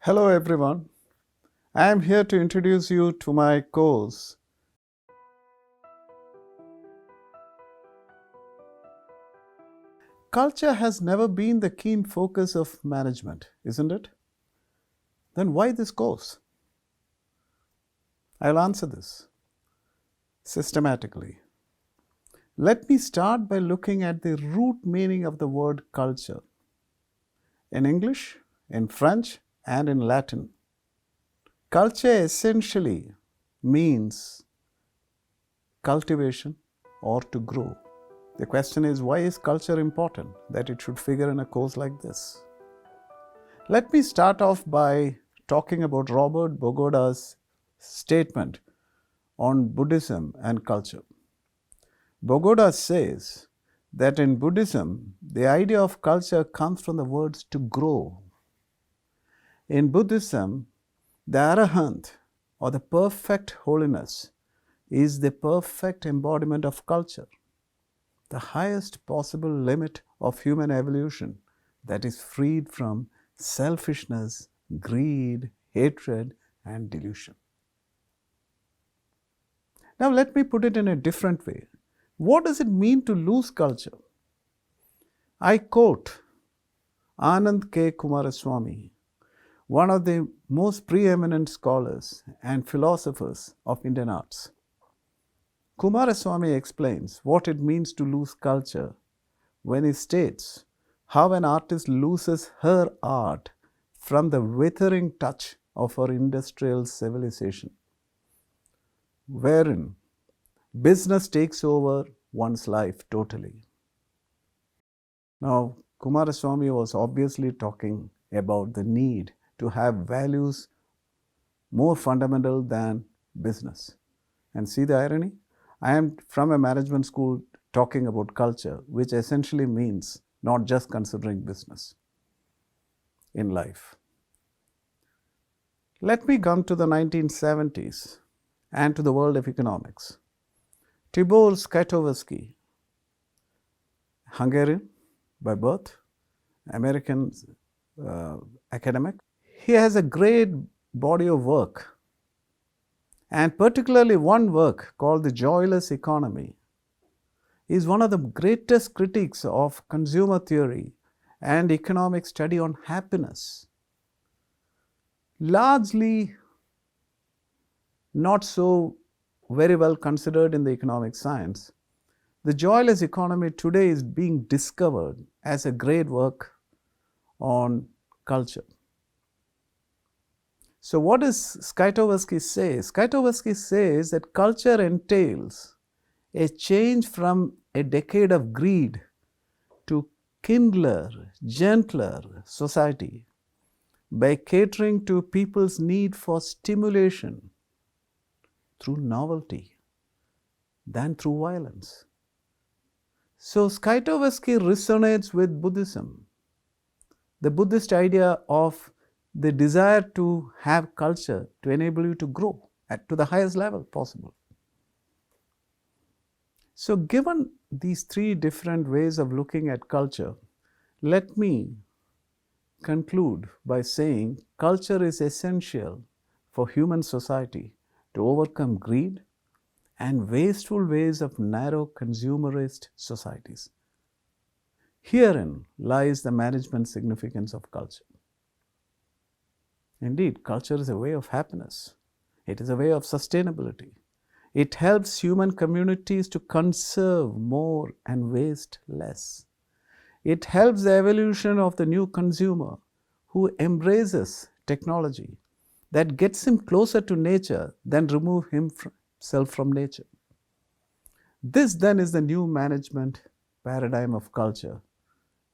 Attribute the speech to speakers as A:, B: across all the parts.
A: Hello everyone. I am here to introduce you to my course. Culture has never been the keen focus of management, isn't it? Then why this course? I'll answer this systematically. Let me start by looking at the root meaning of the word culture. In English, in French, and in Latin, culture essentially means cultivation or to grow. The question is, why is culture important that it should figure in a course like this? Let me start off by talking about Robert Bogoda's statement on Buddhism and culture. Bogoda says that in Buddhism, the idea of culture comes from the words to grow. In Buddhism, the Arahant or the perfect holiness is the perfect embodiment of culture, the highest possible limit of human evolution that is freed from selfishness, greed, hatred, and delusion. Now, let me put it in a different way. What does it mean to lose culture? I quote Anand K. Kumaraswamy, one of the most preeminent scholars and philosophers of Indian arts. Kumaraswamy explains what it means to lose culture when he states how an artist loses her art from the withering touch of our industrial civilization, wherein business takes over one's life totally. Now, Kumaraswamy was obviously talking about the need to have values more fundamental than business. And see the irony? I am from a management school talking about culture, which essentially means not just considering business in life. Let me come to the 1970s and to the world of economics. Tibor Skytowski, Hungarian by birth, American academic, he has a great body of work, and particularly one work called The Joyless Economy is one of the greatest critiques of consumer theory and economic study on happiness. Largely not so very well considered in the economic science, The Joyless Economy today is being discovered as a great work on culture. So what does Skytowski say? Skytowski says that culture entails a change from a decade of greed to kindler, gentler society by catering to people's need for stimulation through novelty than through violence. So Skytowski resonates with Buddhism, the Buddhist idea of the desire to have culture to enable you to grow to the highest level possible. So given these three different ways of looking at culture, let me conclude by saying culture is essential for human society to overcome greed and wasteful ways of narrow consumerist societies. Herein lies the management significance of culture. Indeed, culture is a way of happiness. It is a way of sustainability. It helps human communities to conserve more and waste less. It helps the evolution of the new consumer who embraces technology that gets him closer to nature than remove himself from nature. This then is the new management paradigm of culture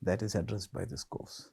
A: that is addressed by this course.